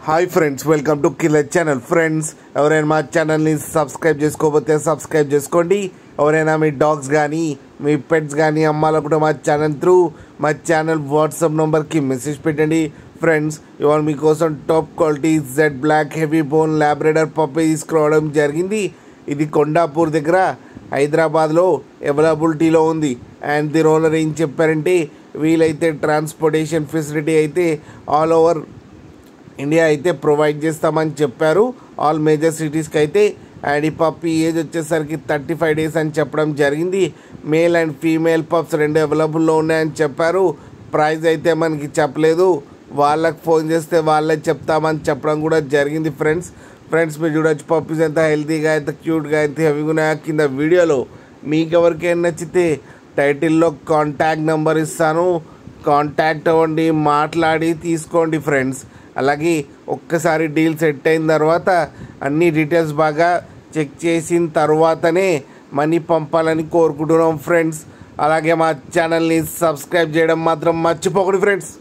Hi friends, welcome to killer channel. Friends, ఎవరైనా మా ఛానల్ని సబ్స్క్రైబ్ చేసుకోకపోతే సబ్స్క్రైబ్ చేసుకోండి. ఎవరైనా మీ డాగ్స్ కానీ మీ పెట్స్ కానీ అమ్మాలనుకుంటే మా ఛానల్ వాట్సాప్ నెంబర్కి మెసేజ్ పెట్టండి. ఫ్రెండ్స్, ఇవాళ మీకోసం top quality Z black heavy bone labrador puppy తీసుకురావడం జరిగింది. ఇది కొండాపూర్ దగ్గర హైదరాబాద్లో అవైలబిలిటీలో ఉంది. అండ్ దీని ఓనర్ ఏం చెప్పారంటే, వీలైతే ట్రాన్స్పోర్టేషన్ ఫెసిలిటీ అయితే ఆల్ ఓవర్ ఇండియా అయితే ప్రొవైడ్ చేస్తామని చెప్పారు, ఆల్ మేజర్ సిటీస్కి అయితే. అండ్ ఈ పప్పీ ఏజ్ వచ్చేసరికి 35 days అని చెప్పడం జరిగింది. మేల్ అండ్ ఫీమేల్ పప్స్ రెండు అవైలబుల్లో ఉన్నాయని చెప్పారు. ప్రైస్ అయితే మనకి చెప్పలేదు, వాళ్ళకి ఫోన్ చేస్తే వాళ్ళే చెప్తామని చెప్పడం కూడా జరిగింది. ఫ్రెండ్స్ మీరు చూడొచ్చు పప్పీస్ ఎంత హెల్తీగా, ఎంత క్యూట్గా, ఎంత హెవీగా ఉన్నాయో కింద వీడియోలో. మీకు ఎవరికైనా నచ్చితే టైటిల్లో కాంటాక్ట్ నెంబర్ ఇస్తాను, కాంటాక్ట్ అవ్వండి, మాట్లాడి తీసుకోండి ఫ్రెండ్స్. అలాగే ఒక్కసారి డీల్ సెట్ అయిన తర్వాత అన్ని డీటెయిల్స్ బాగా చెక్ చేసిన తర్వాతనే మనీ పంపాలని కోరుకుంటున్నాం ఫ్రెండ్స్. అలాగే మా ఛానల్ని సబ్స్క్రైబ్ చేయడం మాత్రం మర్చిపోకండి ఫ్రెండ్స్.